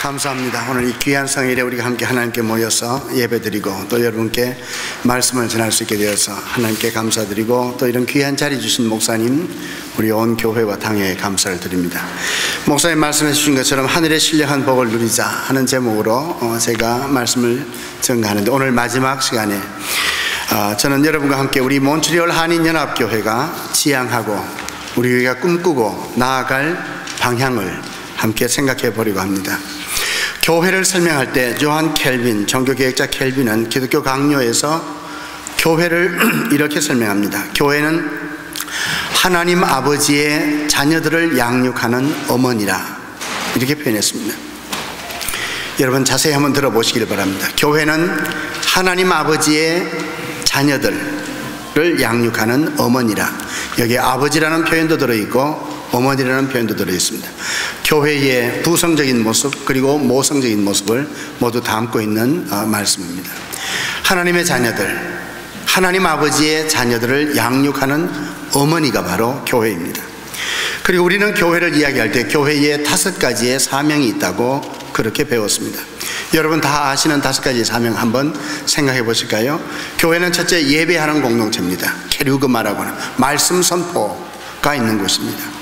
감사합니다. 오늘 이 귀한 성일에 우리가 함께 하나님께 모여서 예배드리고 또 여러분께 말씀을 전할 수 있게 되어서 하나님께 감사드리고 또 이런 귀한 자리 주신 목사님, 우리 온 교회와 당회에 감사를 드립니다. 목사님 말씀해 주신 것처럼 하늘의 신령한 복을 누리자 하는 제목으로 제가 말씀을 전가하는데, 오늘 마지막 시간에 저는 여러분과 함께 우리 몬트리올 한인연합교회가 지향하고 우리 교회가 꿈꾸고 나아갈 방향을 함께 생각해 보려고 합니다. 교회를 설명할 때 요한 켈빈, 종교개혁자 켈빈은 기독교 강요에서 교회를 이렇게 설명합니다. 교회는 하나님 아버지의 자녀들을 양육하는 어머니라, 이렇게 표현했습니다. 여러분 자세히 한번 들어보시길 바랍니다. 교회는 하나님 아버지의 자녀들을 양육하는 어머니라. 여기에 아버지라는 표현도 들어있고 어머니라는 표현도 들어있습니다. 교회의 부성적인 모습 그리고 모성적인 모습을 모두 담고 있는 말씀입니다. 하나님의 자녀들, 하나님 아버지의 자녀들을 양육하는 어머니가 바로 교회입니다. 그리고 우리는 교회를 이야기할 때 교회에 5가지의 사명이 있다고 그렇게 배웠습니다. 여러분 다 아시는 5가지의 사명 한번 생각해 보실까요? 교회는 첫째, 예배하는 공동체입니다. 케류그마라고 하는 말씀 선포가 있는 곳입니다.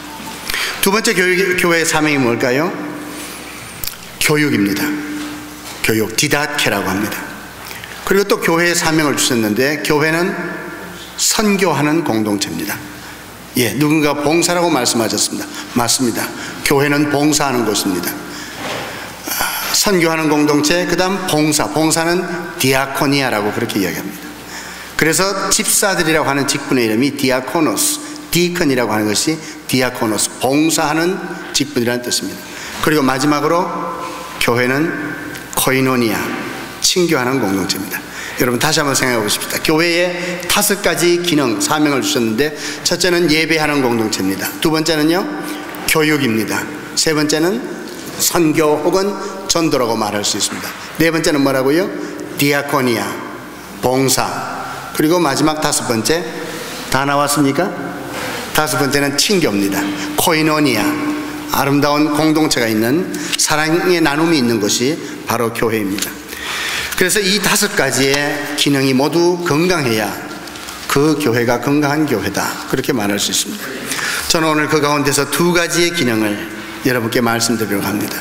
두 번째, 교회의 사명이 뭘까요? 교육입니다. 교육, 디다케라고 합니다. 그리고 또 교회의 사명을 주셨는데, 교회는 선교하는 공동체입니다. 누군가 봉사라고 말씀하셨습니다. 맞습니다. 교회는 봉사하는 곳입니다. 선교하는 공동체, 그 다음 봉사는 디아코니아라고 그렇게 이야기합니다. 그래서 집사들이라고 하는 직분의 이름이 디아코노스, 디컨이라고 하는 것이 디아코노스, 봉사하는 직분이라는 뜻입니다. 그리고 마지막으로 교회는 코이노니아, 친교하는 공동체입니다. 여러분 다시 한번 생각해 보십시다. 교회에 5가지 기능, 사명을 주셨는데, 첫째는 예배하는 공동체입니다. 두 번째는요, 교육입니다. 세 번째는 선교 혹은 전도라고 말할 수 있습니다. 네 번째는 뭐라고요? 디아코니아, 봉사. 그리고 마지막 5번째, 다 나왔습니까? 5번째는 친교입니다. 코이노니아, 아름다운 공동체가 있는, 사랑의 나눔이 있는 것이 바로 교회입니다. 그래서 이 5가지의 기능이 모두 건강해야 그 교회가 건강한 교회다, 그렇게 말할 수 있습니다. 저는 오늘 그 가운데서 2가지의 기능을 여러분께 말씀드리려고 합니다.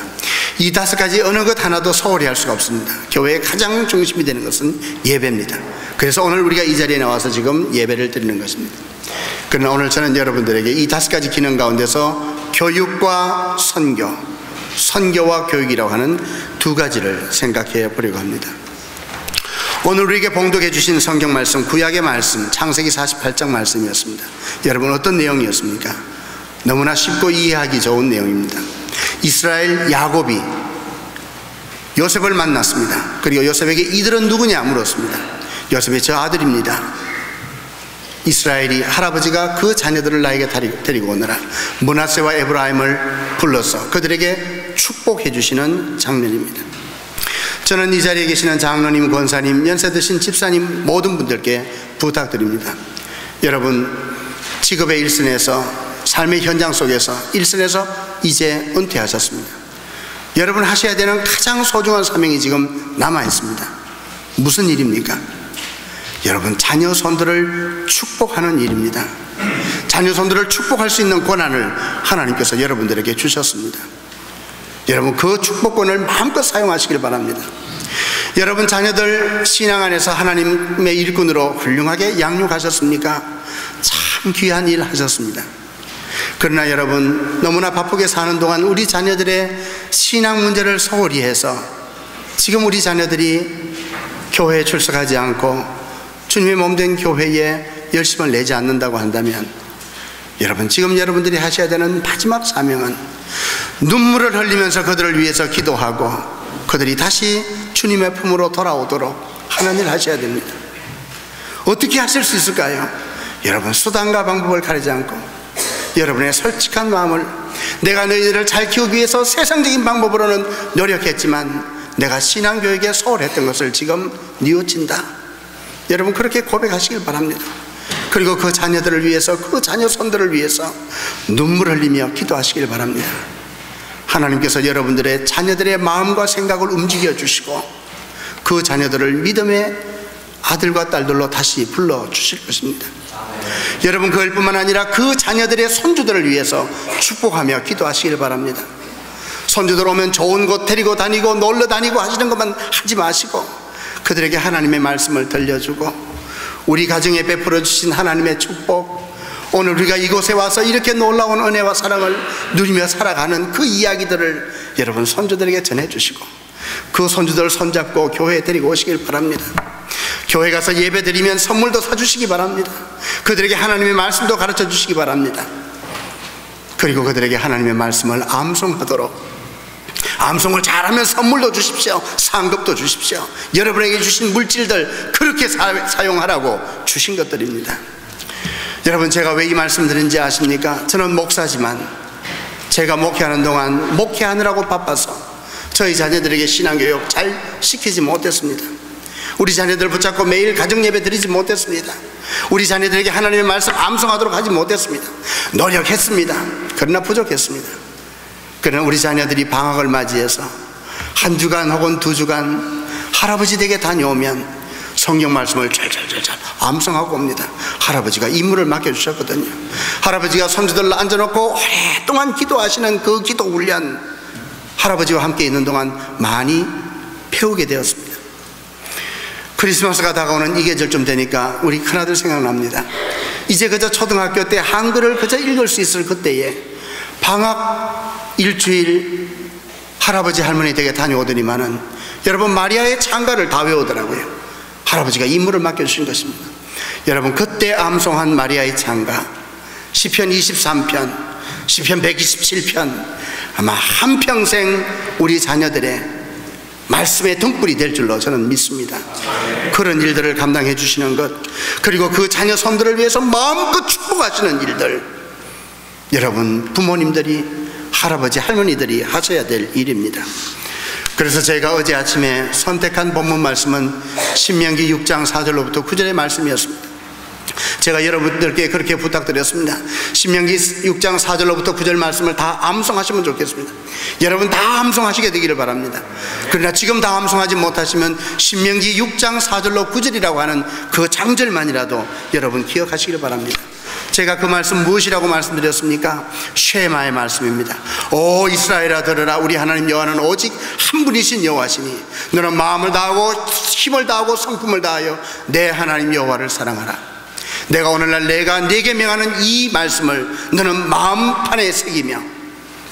이 5가지 어느 것 하나도 소홀히 할 수가 없습니다. 교회의 가장 중심이 되는 것은 예배입니다. 그래서 오늘 우리가 이 자리에 나와서 지금 예배를 드리는 것입니다. 그러나 오늘 저는 여러분들에게 이 5가지 기능 가운데서 교육과 선교, 선교와 교육이라고 하는 2가지를 생각해 보려고 합니다. 오늘 우리에게 봉독해 주신 성경 말씀, 구약의 말씀, 창세기 48장 말씀이었습니다. 여러분 어떤 내용이었습니까? 너무나 쉽고 이해하기 좋은 내용입니다. 이스라엘 야곱이 요셉을 만났습니다. 그리고 요셉에게 이들은 누구냐 물었습니다. 요셉이 저 아들입니다. 이스라엘이 할아버지가 그 자녀들을 나에게 데리고 오느라 므낫세와 에브라임을 불러서 그들에게 축복해 주시는 장면입니다. 저는 이 자리에 계시는 장로님, 권사님, 연세 드신 집사님 모든 분들께 부탁드립니다. 여러분 직업의 일선에서, 삶의 현장 속에서 일선에서 이제 은퇴하셨습니다. 여러분 하셔야 되는 가장 소중한 사명이 지금 남아 있습니다. 무슨 일입니까? 여러분 자녀 손들을 축복하는 일입니다. 자녀 손들을 축복할 수 있는 권한을 하나님께서 여러분들에게 주셨습니다. 여러분 그 축복권을 마음껏 사용하시길 바랍니다. 여러분 자녀들 신앙 안에서 하나님의 일꾼으로 훌륭하게 양육하셨습니까? 참 귀한 일 하셨습니다. 그러나 여러분 너무나 바쁘게 사는 동안 우리 자녀들의 신앙 문제를 소홀히 해서 지금 우리 자녀들이 교회에 출석하지 않고 주님의 몸된 교회에 열심을 내지 않는다고 한다면, 여러분 지금 여러분들이 하셔야 되는 마지막 사명은 눈물을 흘리면서 그들을 위해서 기도하고 그들이 다시 주님의 품으로 돌아오도록 하는 일 하셔야 됩니다. 어떻게 하실 수 있을까요? 여러분 수단과 방법을 가리지 않고 여러분의 솔직한 마음을, 내가 너희들을 잘 키우기 위해서 세상적인 방법으로는 노력했지만 내가 신앙교육에 소홀했던 것을 지금 뉘우친다, 여러분 그렇게 고백하시길 바랍니다. 그리고 그 자녀들을 위해서, 그 자녀 손들을 위해서 눈물 흘리며 기도하시길 바랍니다. 하나님께서 여러분들의 자녀들의 마음과 생각을 움직여 주시고 그 자녀들을 믿음의 아들과 딸들로 다시 불러주실 것입니다. 여러분, 그것뿐만 아니라 그 자녀들의 손주들을 위해서 축복하며 기도하시길 바랍니다. 손주들 오면 좋은 곳 데리고 다니고 놀러 다니고 하시는 것만 하지 마시고 그들에게 하나님의 말씀을 들려주고 우리 가정에 베풀어 주신 하나님의 축복, 오늘 우리가 이곳에 와서 이렇게 놀라운 은혜와 사랑을 누리며 살아가는 그 이야기들을 여러분 손주들에게 전해주시고 그 손주들 손잡고 교회에 데리고 오시길 바랍니다. 교회 가서 예배 드리면 선물도 사주시기 바랍니다. 그들에게 하나님의 말씀도 가르쳐 주시기 바랍니다. 그리고 그들에게 하나님의 말씀을 암송하도록, 암송을 잘하면 선물도 주십시오. 상급도 주십시오. 여러분에게 주신 물질들 그렇게 사용하라고 주신 것들입니다. 여러분, 제가 왜 이 말씀 드린지 아십니까? 저는 목사지만 제가 목회하는 동안 목회하느라고 바빠서 저희 자녀들에게 신앙교육 잘 시키지 못했습니다. 우리 자녀들 붙잡고 매일 가정예배 드리지 못했습니다. 우리 자녀들에게 하나님의 말씀 암송하도록 하지 못했습니다. 노력했습니다. 그러나 부족했습니다. 그러나 우리 자녀들이 방학을 맞이해서 한 주간 혹은 두 주간 할아버지 댁에 다녀오면 성경 말씀을 잘 암송하고 옵니다. 할아버지가 임무를 맡겨주셨거든요. 할아버지가 손주들 앉아놓고 오랫동안 기도하시는 그 기도 훈련, 할아버지와 함께 있는 동안 많이 배우게 되었습니다. 크리스마스가 다가오는 이 계절쯤 되니까 우리 큰아들 생각납니다. 이제 그저 초등학교 때 한글을 그저 읽을 수 있을 그때에 방학 일주일 할아버지 할머니 댁에 다녀오더니만은 여러분 마리아의 찬가를 다 외우더라고요. 할아버지가 임무를 맡겨주신 것입니다. 여러분, 그때 암송한 마리아의 찬가 시편 23편, 시편 127편 아마 한평생 우리 자녀들의 말씀의 등불이 될 줄로 저는 믿습니다. 그런 일들을 감당해 주시는 것, 그리고 그 자녀 손들을 위해서 마음껏 축복하시는 일들, 여러분 부모님들이, 할아버지 할머니들이 하셔야 될 일입니다. 그래서 제가 어제 아침에 선택한 본문 말씀은 신명기 6장 4절로부터 9절의 말씀이었습니다. 제가 여러분들께 그렇게 부탁드렸습니다. 신명기 6장 4절로부터 9절 말씀을 다 암송하시면 좋겠습니다. 여러분 다 암송하시게 되기를 바랍니다. 그러나 지금 다 암송하지 못하시면 신명기 6장 4절로 9절이라고 하는 그 장절만이라도 여러분 기억하시기를 바랍니다. 제가 그 말씀 무엇이라고 말씀드렸습니까? 쉐마의 말씀입니다. 오 이스라엘아 들으라, 우리 하나님 여호와는 오직 한 분이신 여호와시니 너는 마음을 다하고 힘을 다하고 성품을 다하여 내 하나님 여호와를 사랑하라. 내가 오늘날 내가 네게 명하는 이 말씀을 너는 마음판에 새기며,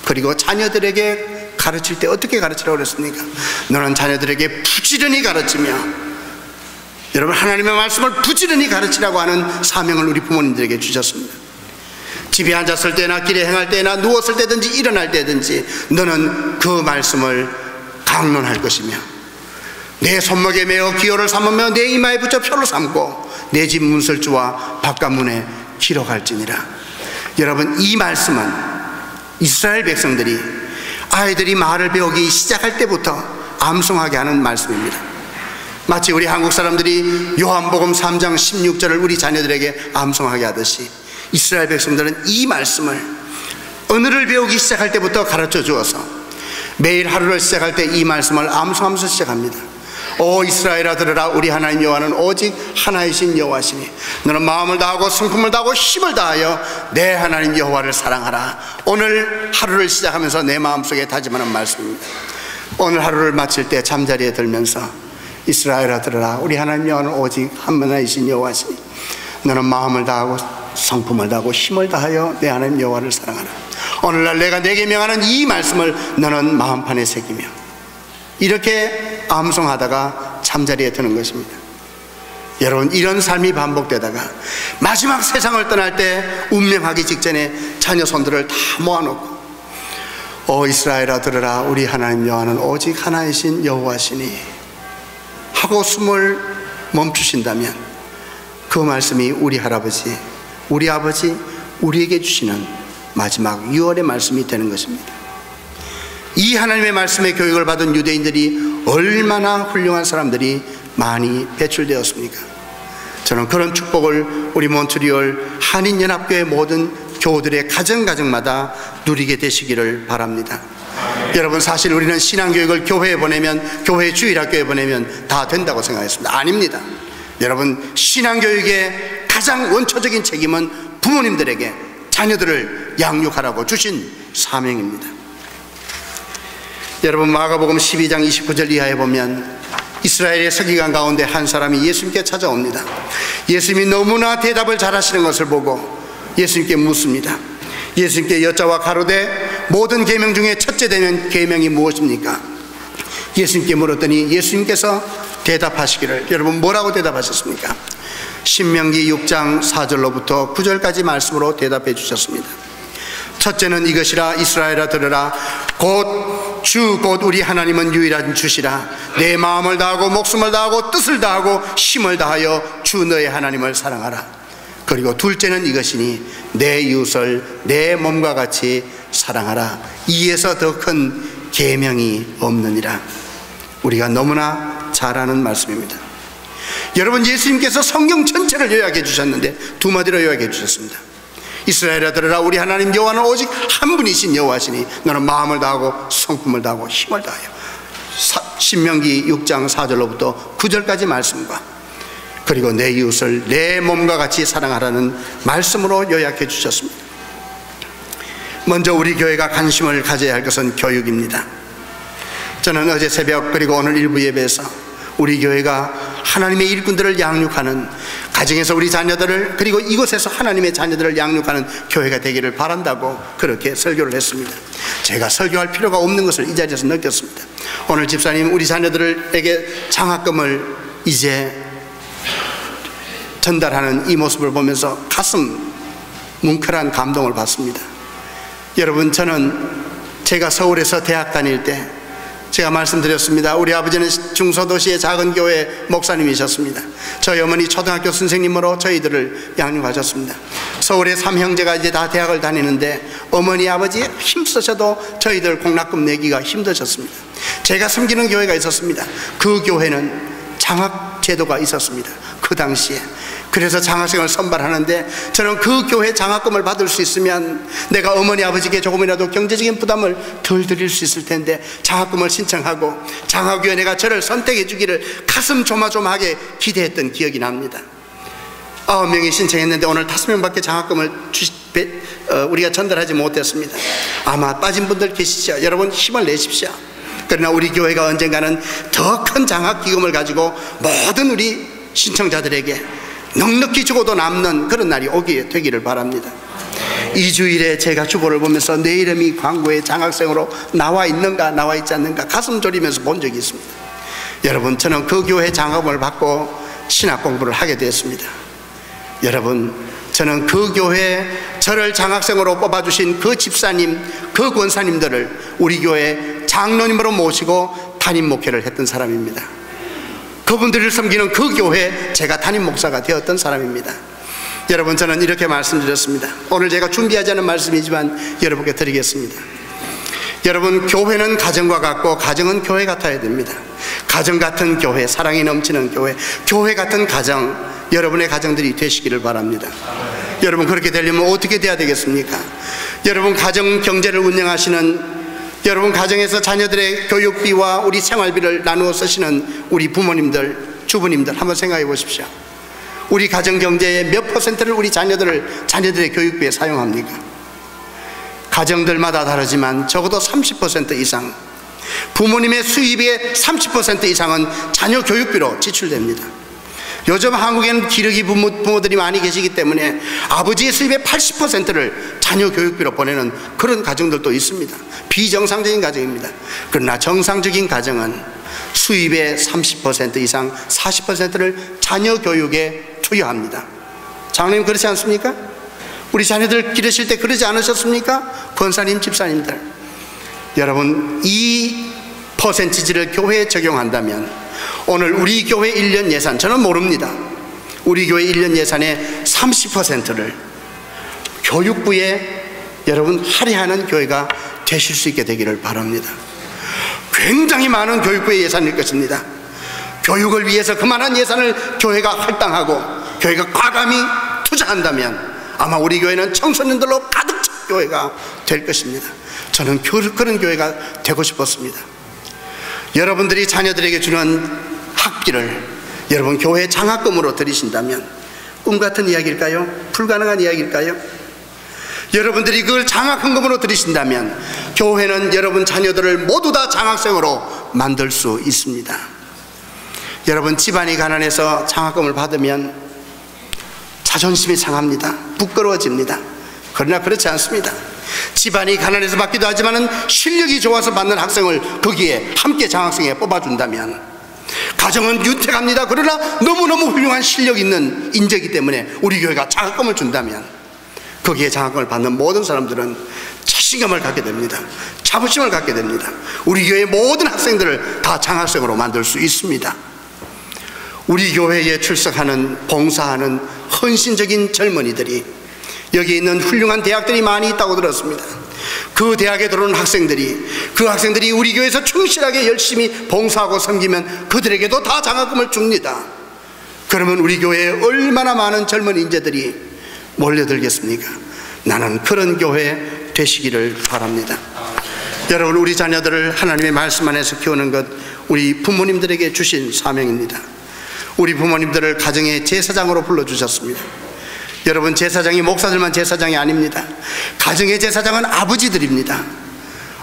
그리고 자녀들에게 가르칠 때 어떻게 가르치라고 그랬습니까? 너는 자녀들에게 부지런히 가르치며, 여러분 하나님의 말씀을 부지런히 가르치라고 하는 사명을 우리 부모님들에게 주셨습니다. 집에 앉았을 때나 길에 행할 때나 누웠을 때든지 일어날 때든지 너는 그 말씀을 강론할 것이며 내 손목에 메어 기호를 삼으며 내 이마에 붙여 표를 삼고 내 집 문설주와 바깥문에 기록할지니라. 여러분 이 말씀은 이스라엘 백성들이 아이들이 말을 배우기 시작할 때부터 암송하게 하는 말씀입니다. 마치 우리 한국 사람들이 요한복음 3장 16절을 우리 자녀들에게 암송하게 하듯이 이스라엘 백성들은 이 말씀을 언어를 배우기 시작할 때부터 가르쳐 주어서 매일 하루를 시작할 때 이 말씀을 암송하면서 시작합니다. 오 이스라엘아 들으라, 우리 하나님 여호와는 오직 하나이신 여호와시니 너는 마음을 다하고 성품을 다하고 힘을 다하여 내 하나님 여호와를 사랑하라. 오늘 하루를 시작하면서 내 마음속에 다짐하는 말씀입니다. 오늘 하루를 마칠 때 잠자리에 들면서 이스라엘아 들으라, 우리 하나님 여호와는 오직 한 하나이신 여호와시니 너는 마음을 다하고 성품을 다하고 힘을 다하여 내 하나님 여호와를 사랑하라. 오늘날 내가 내게 명하는 이 말씀을 너는 마음판에 새기며, 이렇게 암송하다가 잠자리에 드는 것입니다. 여러분 이런 삶이 반복되다가 마지막 세상을 떠날 때 운명하기 직전에 자녀 손들을 다 모아놓고 오 이스라엘아 들으라, 우리 하나님 여호와는 오직 하나이신 여호와시니 하고 숨을 멈추신다면 그 말씀이 우리 할아버지, 우리 아버지, 우리에게 주시는 마지막 유월의 말씀이 되는 것입니다. 이 하나님의 말씀의 교육을 받은 유대인들이 얼마나 훌륭한 사람들이 많이 배출되었습니까? 저는 그런 축복을 우리 몬트리올 한인연합교회 모든 교우들의 가정가정마다 누리게 되시기를 바랍니다. 여러분, 사실 우리는 신앙교육을 교회에 보내면, 교회 주일학교에 보내면 다 된다고 생각했습니다. 아닙니다. 여러분, 신앙교육의 가장 원초적인 책임은 부모님들에게 자녀들을 양육하라고 주신 사명입니다. 여러분, 마가복음 12장 29절 이하에 보면 이스라엘의 서기관 가운데 한 사람이 예수님께 찾아옵니다. 예수님이 너무나 대답을 잘하시는 것을 보고 예수님께 묻습니다. 예수님께 여자와 가로되 모든 계명 중에 첫째 되는 계명이 무엇입니까? 예수님께 물었더니 예수님께서 대답하시기를, 여러분 뭐라고 대답하셨습니까? 신명기 6장 4절로부터 9절까지 말씀으로 대답해 주셨습니다. 첫째는 이것이라, 이스라엘아 들으라. 곧 우리 하나님은 유일한 주시라. 내 마음을 다하고 목숨을 다하고 뜻을 다하고 힘을 다하여 주 너의 하나님을 사랑하라. 그리고 둘째는 이것이니 내 이웃을 내 몸과 같이 사랑하라. 이에서 더 큰 계명이 없느니라. 우리가 너무나 잘 아는 말씀입니다. 여러분, 예수님께서 성경 전체를 요약해 주셨는데 두 마디로 요약해 주셨습니다. 이스라엘아 들으라. 우리 하나님 여호와는 오직 한 분이신 여호와시니 너는 마음을 다하고 성품을 다하고 힘을 다하여. 신명기 6장 4절로부터 9절까지 말씀과 그리고 내 이웃을 내 몸과 같이 사랑하라는 말씀으로 요약해 주셨습니다. 먼저 우리 교회가 관심을 가져야 할 것은 교육입니다. 저는 어제 새벽 그리고 오늘 일부 예배에서 우리 교회가 하나님의 일꾼들을 양육하는, 가정에서 우리 자녀들을, 그리고 이곳에서 하나님의 자녀들을 양육하는 교회가 되기를 바란다고 그렇게 설교를 했습니다. 제가 설교할 필요가 없는 것을 이 자리에서 느꼈습니다. 오늘 집사님 우리 자녀들에게 장학금을 이제 전달하는 이 모습을 보면서 가슴 뭉클한 감동을 받습니다. 여러분, 저는 제가 서울에서 대학 다닐 때 제가 말씀드렸습니다. 우리 아버지는 중소도시의 작은 교회 목사님이셨습니다. 저희 어머니 초등학교 선생님으로 저희들을 양육하셨습니다. 서울의 3형제가 이제 다 대학을 다니는데 어머니 아버지 힘쓰셔도 저희들 공락금 내기가 힘드셨습니다. 제가 섬기는 교회가 있었습니다. 그 교회는 장학 제도가 있었습니다, 그 당시에. 그래서 장학생을 선발하는데 저는 그 교회 장학금을 받을 수 있으면 내가 어머니 아버지께 조금이라도 경제적인 부담을 덜 드릴 수 있을 텐데 장학금을 신청하고 장학위원회가 저를 선택해 주기를 가슴 조마조마하게 기대했던 기억이 납니다. 9명이 신청했는데 오늘 5명밖에 장학금을 우리가 전달하지 못했습니다. 아마 빠진 분들 계시죠? 여러분 힘을 내십시오. 그러나 우리 교회가 언젠가는 더 큰 장학기금을 가지고 모든 우리 신청자들에게 넉넉히 주고도 남는 그런 날이 오게 되기를 바랍니다. 이 주일에 제가 주보를 보면서 내 이름이 광고에 장학생으로 나와 있는가 나와 있지 않는가 가슴 졸이면서 본 적이 있습니다. 여러분, 저는 그 교회 장학금을 받고 신학 공부를 하게 되었습니다. 여러분, 저는 그 교회 저를 장학생으로 뽑아주신 그 집사님, 그 권사님들을 우리 교회 장로님으로 모시고 담임 목회를 했던 사람입니다. 그분들을 섬기는 그 교회 제가 담임 목사가 되었던 사람입니다. 여러분, 저는 이렇게 말씀드렸습니다. 오늘 제가 준비하지 않은 말씀이지만 여러분께 드리겠습니다. 여러분, 교회는 가정과 같고 가정은 교회 같아야 됩니다. 가정 같은 교회, 사랑이 넘치는 교회, 교회 같은 가정, 여러분의 가정들이 되시기를 바랍니다. 여러분, 그렇게 되려면 어떻게 돼야 되겠습니까? 여러분, 가정 경제를 운영하시는, 여러분 가정에서 자녀들의 교육비와 우리 생활비를 나누어 쓰시는 우리 부모님들, 주부님들 한번 생각해 보십시오. 우리 가정 경제의 몇 %를 우리 자녀들의 교육비에 사용합니까? 가정들마다 다르지만 적어도 30% 이상, 부모님의 수입의 30% 이상은 자녀 교육비로 지출됩니다. 요즘 한국에는 기러기 부모들이 많이 계시기 때문에 아버지의 수입의 80%를 자녀 교육비로 보내는 그런 가정들도 있습니다. 비정상적인 가정입니다. 그러나 정상적인 가정은 수입의 30% 이상 40%를 자녀 교육에 투여합니다. 장로님 그렇지 않습니까? 우리 자녀들 기르실 때 그러지 않으셨습니까? 권사님, 집사님들, 여러분, 이 퍼센티지를 교회에 적용한다면 오늘 우리 교회 1년 예산, 저는 모릅니다. 우리 교회 1년 예산의 30%를 교육부에 여러분 할애하는 교회가 되실 수 있게 되기를 바랍니다. 굉장히 많은 교육부의 예산일 것입니다. 교육을 위해서 그만한 예산을 교회가 할당하고 교회가 과감히 투자한다면 아마 우리 교회는 청소년들로 가득 찬 교회가 될 것입니다. 저는 그런 교회가 되고 싶었습니다. 여러분들이 자녀들에게 주는 학비를 여러분 교회 장학금으로 드리신다면 꿈같은 이야기일까요? 불가능한 이야기일까요? 여러분들이 그걸 장학헌금으로 드리신다면 교회는 여러분 자녀들을 모두 다 장학생으로 만들 수 있습니다. 여러분 집안이 가난해서 장학금을 받으면 자존심이 상합니다. 부끄러워집니다. 그러나 그렇지 않습니다. 집안이 가난해서 받기도 하지만 실력이 좋아서 받는 학생을 거기에 함께 장학생에 뽑아준다면 가정은 윤택합니다. 그러나 너무너무 훌륭한 실력 있는 인재이기 때문에 우리 교회가 장학금을 준다면 거기에 장학금을 받는 모든 사람들은 자신감을 갖게 됩니다. 자부심을 갖게 됩니다. 우리 교회의 모든 학생들을 다 장학생으로 만들 수 있습니다. 우리 교회에 출석하는 봉사하는 헌신적인 젊은이들이 여기 있는 훌륭한 대학들이 많이 있다고 들었습니다. 그 대학에 들어오는 그 학생들이 우리 교회에서 충실하게 열심히 봉사하고 섬기면 그들에게도 다 장학금을 줍니다. 그러면 우리 교회에 얼마나 많은 젊은 인재들이 몰려들겠습니까? 나는 그런 교회 되시기를 바랍니다. 여러분, 우리 자녀들을 하나님의 말씀 안에서 키우는 것 우리 부모님들에게 주신 사명입니다. 우리 부모님들을 가정의 제사장으로 불러주셨습니다. 여러분, 제사장이 목사들만 제사장이 아닙니다. 가정의 제사장은 아버지들입니다.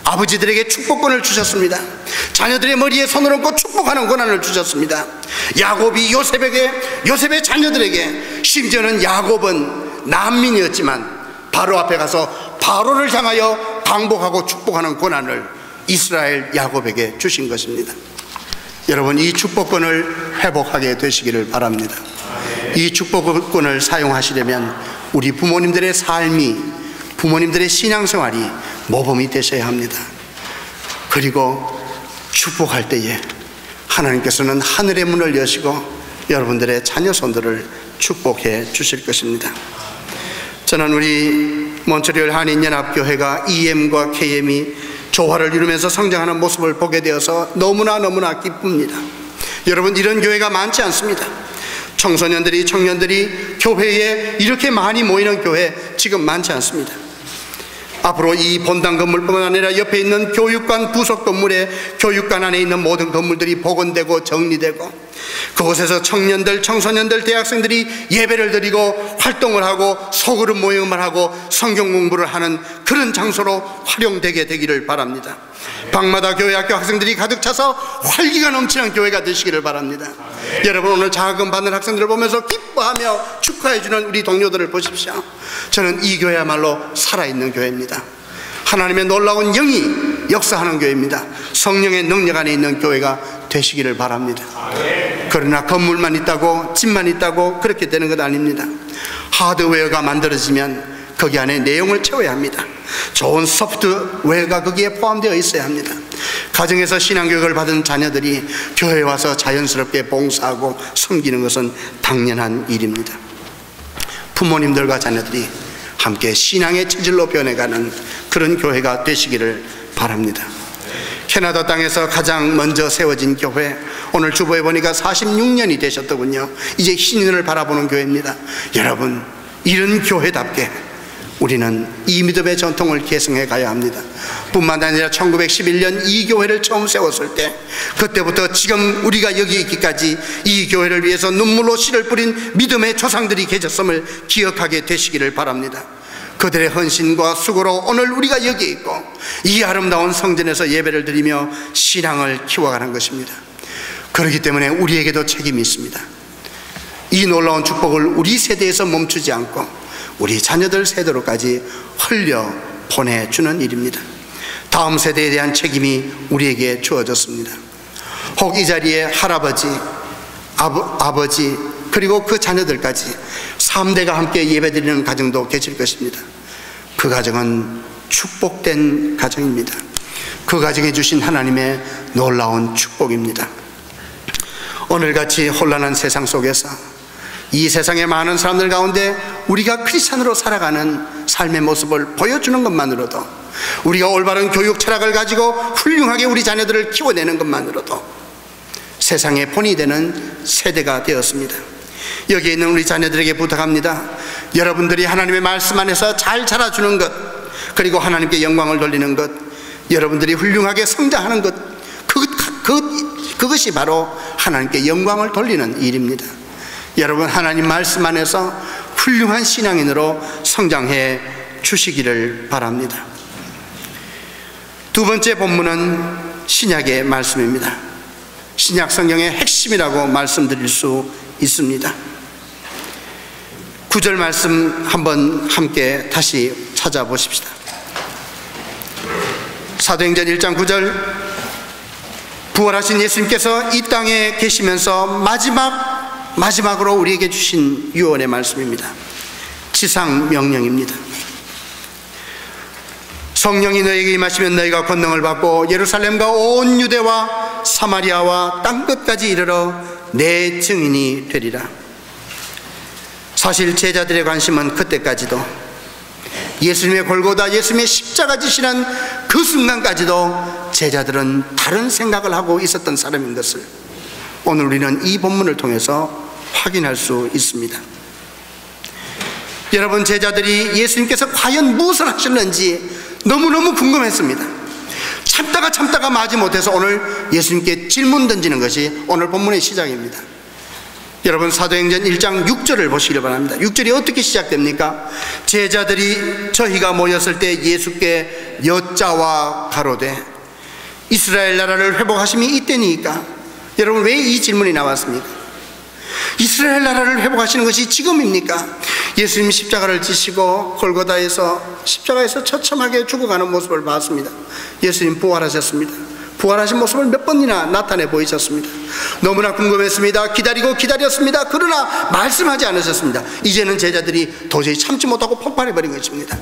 아버지들에게 축복권을 주셨습니다. 자녀들의 머리에 손을 얹고 축복하는 권한을 주셨습니다. 야곱이 요셉의 자녀들에게, 심지어는 야곱은 난민이었지만 바로 앞에 가서 바로를 향하여 방복하고 축복하는 권한을 이스라엘 야곱에게 주신 것입니다. 여러분, 이 축복권을 회복하게 되시기를 바랍니다. 이 축복권을 사용하시려면 우리 부모님들의 삶이, 부모님들의 신앙생활이 모범이 되셔야 합니다. 그리고 축복할 때에 하나님께서는 하늘의 문을 여시고 여러분들의 자녀 손들을 축복해 주실 것입니다. 저는 우리 몬트리올 한인연합교회가 EM과 KM이 조화를 이루면서 성장하는 모습을 보게 되어서 너무나 기쁩니다. 여러분, 이런 교회가 많지 않습니다. 청소년들이, 청년들이 교회에 이렇게 많이 모이는 교회 지금 많지 않습니다. 앞으로 이 본당 건물뿐만 아니라 옆에 있는 교육관 부속 건물에, 교육관 안에 있는 모든 건물들이 복원되고 정리되고 그곳에서 청년들, 청소년들, 대학생들이 예배를 드리고 활동을 하고 소그룹 모임을 하고 성경 공부를 하는 그런 장소로 활용되게 되기를 바랍니다. 방마다 교회 학교 학생들이 가득 차서 활기가 넘치는 교회가 되시기를 바랍니다. 여러분, 오늘 장학금 받는 학생들을 보면서 기뻐하며 축하해주는 우리 동료들을 보십시오. 저는 이 교회야말로 살아있는 교회입니다. 하나님의 놀라운 영이 역사하는 교회입니다. 성령의 능력 안에 있는 교회가 되시기를 바랍니다. 그러나 건물만 있다고, 집만 있다고 그렇게 되는 것 아닙니다. 하드웨어가 만들어지면 거기 안에 내용을 채워야 합니다. 좋은 소프트웨어가 거기에 포함되어 있어야 합니다. 가정에서 신앙교육을 받은 자녀들이 교회에 와서 자연스럽게 봉사하고 섬기는 것은 당연한 일입니다. 부모님들과 자녀들이 함께 신앙의 체질로 변해가는 그런 교회가 되시기를 바랍니다. 캐나다 땅에서 가장 먼저 세워진 교회, 오늘 주보에 보니까 46년이 되셨더군요. 이제 신인을 바라보는 교회입니다. 여러분, 이런 교회답게 우리는 이 믿음의 전통을 계승해 가야 합니다. 뿐만 아니라 1911년 이 교회를 처음 세웠을 때, 그때부터 지금 우리가 여기 있기까지 이 교회를 위해서 눈물로 씨를 뿌린 믿음의 조상들이 계셨음을 기억하게 되시기를 바랍니다. 그들의 헌신과 수고로 오늘 우리가 여기 있고 이 아름다운 성전에서 예배를 드리며 신앙을 키워가는 것입니다. 그렇기 때문에 우리에게도 책임이 있습니다. 이 놀라운 축복을 우리 세대에서 멈추지 않고 우리 자녀들 세대로까지 흘려 보내주는 일입니다. 다음 세대에 대한 책임이 우리에게 주어졌습니다. 혹 이 자리에 할아버지, 아버지, 그리고 그 자녀들까지 3대가 함께 예배드리는 가정도 계실 것입니다. 그 가정은 축복된 가정입니다. 그 가정에 주신 하나님의 놀라운 축복입니다. 오늘같이 혼란한 세상 속에서 이 세상의 많은 사람들 가운데 우리가 크리스찬으로 살아가는 삶의 모습을 보여주는 것만으로도, 우리가 올바른 교육 철학을 가지고 훌륭하게 우리 자녀들을 키워내는 것만으로도 세상의 본이 되는 세대가 되었습니다. 여기에 있는 우리 자녀들에게 부탁합니다. 여러분들이 하나님의 말씀 안에서 잘 자라주는 것, 그리고 하나님께 영광을 돌리는 것, 여러분들이 훌륭하게 성장하는 것, 그것이 바로 하나님께 영광을 돌리는 일입니다. 여러분, 하나님 말씀 안에서 훌륭한 신앙인으로 성장해 주시기를 바랍니다. 두 번째 본문은 신약의 말씀입니다. 신약 성경의 핵심이라고 말씀드릴 수 있습니다. 9절 말씀 한번 함께 다시 찾아보십시다. 사도행전 1장 9절, 부활하신 예수님께서 이 땅에 계시면서 마지막으로 우리에게 주신 유언의 말씀입니다. 지상 명령입니다. 성령이 너에게 임하시면 너희가 권능을 받고 예루살렘과 온 유대와 사마리아와 땅끝까지 이르러 내 증인이 되리라. 사실 제자들의 관심은 그때까지도, 예수님의 골고다, 예수님의 십자가 지시는 그 순간까지도 제자들은 다른 생각을 하고 있었던 사람인 것을 오늘 우리는 이 본문을 통해서 확인할 수 있습니다. 여러분, 제자들이 예수님께서 과연 무엇을 하셨는지 너무너무 궁금했습니다. 참다가 마지 못해서 오늘 예수님께 질문 던지는 것이 오늘 본문의 시작입니다. 여러분, 사도행전 1장 6절을 보시길 바랍니다. 6절이 어떻게 시작됩니까? 제자들이 저희가 모였을 때 예수께 여짜와 가로되 이스라엘 나라를 회복하심이 이때니까. 여러분, 왜 이 질문이 나왔습니까? 이스라엘 나라를 회복하시는 것이 지금입니까? 예수님이 십자가를 지시고 골고다에서 십자가에서 처참하게 죽어가는 모습을 봤습니다. 예수님 부활하셨습니다. 부활하신 모습을 몇 번이나 나타내 보이셨습니다. 너무나 궁금했습니다. 기다렸습니다. 그러나 말씀하지 않으셨습니다. 이제는 제자들이 도저히 참지 못하고 폭발해버린 것입니다.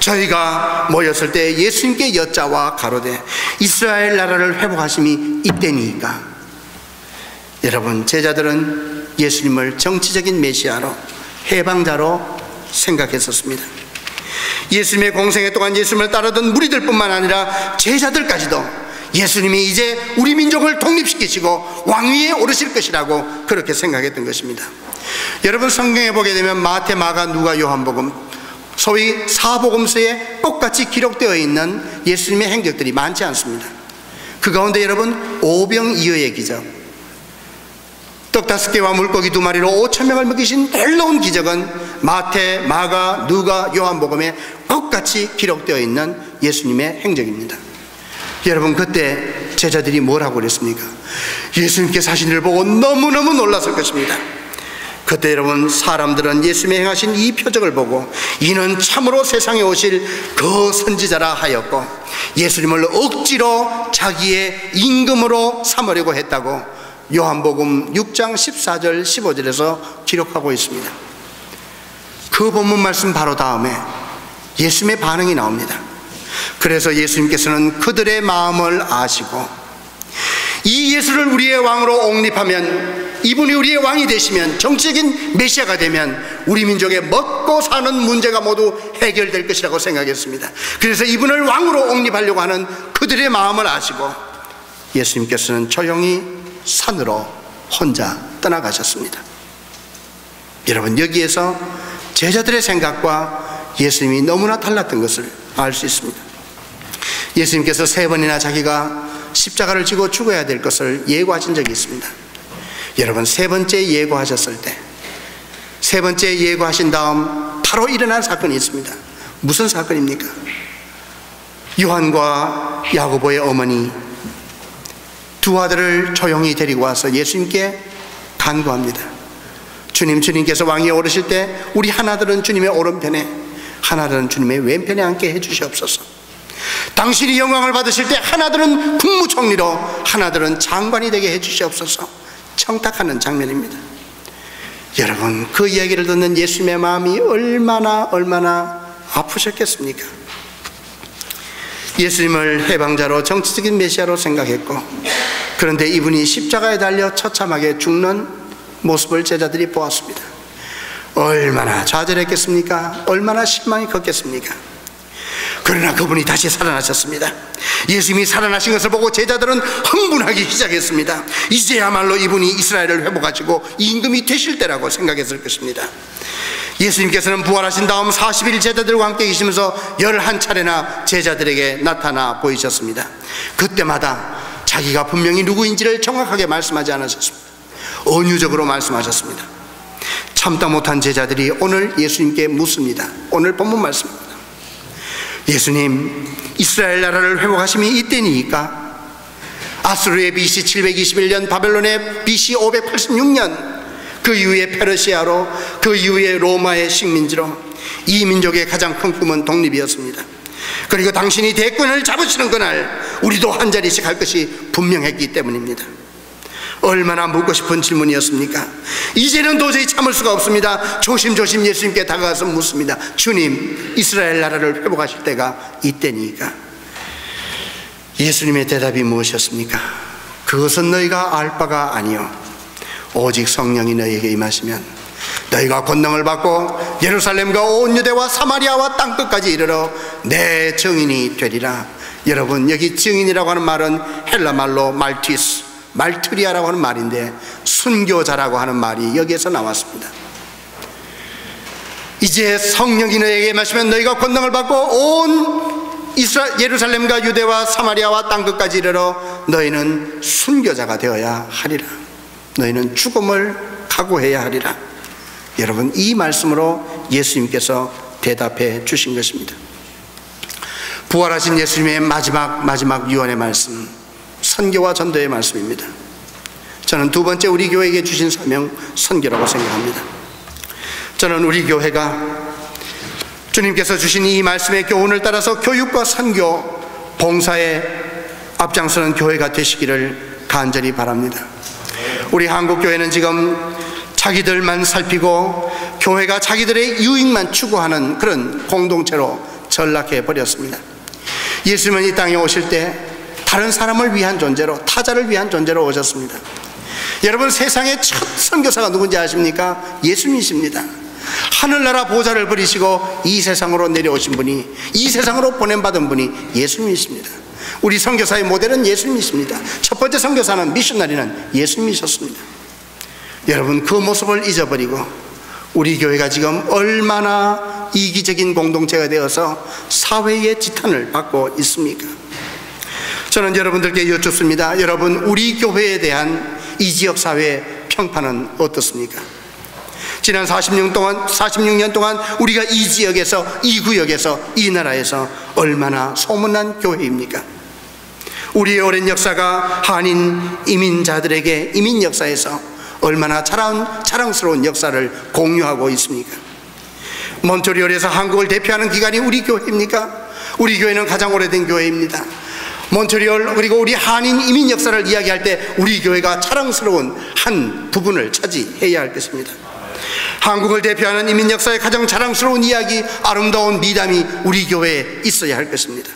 저희가 모였을 때 예수님께 여짜와 가로되 이스라엘 나라를 회복하심이 이때니까. 여러분, 제자들은 예수님을 정치적인 메시아로, 해방자로 생각했었습니다. 예수님의 공생애 동안 예수님을 따르던 무리들뿐만 아니라 제자들까지도 예수님이 이제 우리 민족을 독립시키시고 왕위에 오르실 것이라고 그렇게 생각했던 것입니다. 여러분, 성경에 보게 되면 마태, 마가, 누가, 요한복음, 소위 사복음서에 똑같이 기록되어 있는 예수님의 행적들이 많지 않습니다. 그 가운데 여러분, 오병이어의 기적, 떡 5개와 물고기 2마리로 5,000명을 먹이신 놀라운 기적은 마태, 마가, 누가, 요한복음에 똑같이 기록되어 있는 예수님의 행적입니다. 여러분, 그때 제자들이 뭐라고 그랬습니까? 예수님께서 하신 일을 보고 너무너무 놀랐을 것입니다. 그때 여러분, 사람들은 예수님이 행하신 이 표적을 보고 이는 참으로 세상에 오실 그 선지자라 하였고 예수님을 억지로 자기의 임금으로 삼으려고 했다고 요한복음 6장 14절 15절에서 기록하고 있습니다. 그 본문 말씀 바로 다음에 예수님의 반응이 나옵니다. 그래서 예수님께서는 그들의 마음을 아시고 이 예수를 우리의 왕으로 옹립하면, 이분이 우리의 왕이 되시면, 정치적인 메시아가 되면 우리 민족의 먹고 사는 문제가 모두 해결될 것이라고 생각했습니다. 그래서 이분을 왕으로 옹립하려고 하는 그들의 마음을 아시고 예수님께서는 조용히 산으로 혼자 떠나가셨습니다. 여러분, 여기에서 제자들의 생각과 예수님이 너무나 달랐던 것을 알 수 있습니다. 예수님께서 3번이나 자기가 십자가를 지고 죽어야 될 것을 예고하신 적이 있습니다. 여러분, 3번째 예고하셨을 때, 3번째 예고하신 다음 바로 일어난 사건이 있습니다. 무슨 사건입니까? 요한과 야고보의 어머니 두 아들을 조용히 데리고 와서 예수님께 간구합니다. 주님께서 왕위에 오르실 때 우리 하나들은 주님의 오른편에, 하나들은 주님의 왼편에 앉게 해주시옵소서. 당신이 영광을 받으실 때 하나들은 국무총리로, 하나들은 장관이 되게 해주시옵소서. 청탁하는 장면입니다. 여러분, 그 이야기를 듣는 예수님의 마음이 얼마나 아프셨겠습니까? 예수님을 해방자로, 정치적인 메시아로 생각했고, 그런데 이분이 십자가에 달려 처참하게 죽는 모습을 제자들이 보았습니다. 얼마나 좌절했겠습니까? 얼마나 실망이 컸겠습니까? 그러나 그분이 다시 살아나셨습니다. 예수님이 살아나신 것을 보고 제자들은 흥분하기 시작했습니다. 이제야말로 이분이 이스라엘을 회복하시고 임금이 되실 때라고 생각했을 것입니다. 예수님께서는 부활하신 다음 40일 제자들과 함께 계시면서 11차례나 제자들에게 나타나 보이셨습니다. 그때마다 자기가 분명히 누구인지를 정확하게 말씀하지 않으셨습니다. 은유적으로 말씀하셨습니다. 참다 못한 제자들이 오늘 예수님께 묻습니다. 오늘 본문 말씀입니다. 예수님, 이스라엘 나라를 회복하심이 이때니까? 아수르의 BC 721년, 바벨론의 BC 586년, 그 이후에 페르시아로, 그 이후에 로마의 식민지로, 이 민족의 가장 큰 꿈은 독립이었습니다. 그리고 당신이 대권을 잡으시는 그날 우리도 한 자리씩 할 것이 분명했기 때문입니다. 얼마나 묻고 싶은 질문이었습니까? 이제는 도저히 참을 수가 없습니다. 조심조심 예수님께 다가가서 묻습니다. 주님, 이스라엘 나라를 회복하실 때가 이때니까? 예수님의 대답이 무엇이었습니까? 그것은 너희가 알 바가 아니요 오직 성령이 너희에게 임하시면 너희가 권능을 받고 예루살렘과 온 유대와 사마리아와 땅끝까지 이르러 내 증인이 되리라. 여러분, 여기 증인이라고 하는 말은 헬라 말로 말티스, 말트리아라고 하는 말인데 순교자라고 하는 말이 여기에서 나왔습니다. 이제 성령이 너희에게 임하시면 너희가 권능을 받고 온 예루살렘과 유대와 사마리아와 땅끝까지 이르러 너희는 순교자가 되어야 하리라. 너희는 죽음을 각오해야 하리라. 여러분, 이 말씀으로 예수님께서 대답해 주신 것입니다. 부활하신 예수님의 마지막 유언의 말씀, 선교와 전도의 말씀입니다. 저는 두 번째 우리 교회에게 주신 사명, 선교라고 생각합니다. 저는 우리 교회가 주님께서 주신 이 말씀의 교훈을 따라서 교육과 선교, 봉사에 앞장서는 교회가 되시기를 간절히 바랍니다. 우리 한국교회는 지금 자기들만 살피고 교회가 자기들의 유익만 추구하는 그런 공동체로 전락해 버렸습니다. 예수님은 이 땅에 오실 때 다른 사람을 위한 존재로, 타자를 위한 존재로 오셨습니다. 여러분, 세상의 첫 선교사가 누군지 아십니까? 예수님이십니다. 하늘나라 보좌를 버리시고 이 세상으로 내려오신 분이, 이 세상으로 보냄받은 분이 예수님이십니다. 우리 선교사의 모델은 예수님이십니다. 첫 번째 선교사는, 미셔너리는 예수님이셨습니다. 여러분, 그 모습을 잊어버리고 우리 교회가 지금 얼마나 이기적인 공동체가 되어서 사회의 지탄을 받고 있습니까? 저는 여러분들께 여쭙습니다. 여러분, 우리 교회에 대한 이 지역 사회의 평판은 어떻습니까? 지난 46년 동안 우리가 이 지역에서, 이 구역에서, 이 나라에서 얼마나 소문난 교회입니까? 우리의 오랜 역사가 한인 이민자들에게 이민 역사에서 얼마나 자랑스러운 역사를 공유하고 있습니까? 몬트리올에서 한국을 대표하는 기관이 우리 교회입니까? 우리 교회는 가장 오래된 교회입니다. 몬트리올, 그리고 우리 한인 이민 역사를 이야기할 때 우리 교회가 자랑스러운 한 부분을 차지해야 할 것입니다. 한국을 대표하는 이민 역사의 가장 자랑스러운 이야기, 아름다운 미담이 우리 교회에 있어야 할 것입니다.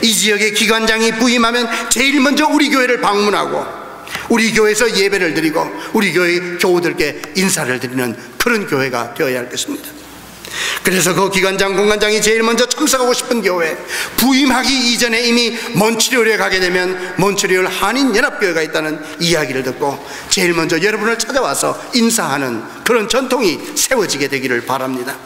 이 지역의 기관장이 부임하면 제일 먼저 우리 교회를 방문하고 우리 교회에서 예배를 드리고 우리 교회 교우들께 인사를 드리는 그런 교회가 되어야 할 것입니다. 그래서 그 기관장, 공관장이 제일 먼저 참석하고 싶은 교회, 부임하기 이전에 이미 몬트리올에 가게 되면 몬트리올 한인연합교회가 있다는 이야기를 듣고 제일 먼저 여러분을 찾아와서 인사하는 그런 전통이 세워지게 되기를 바랍니다.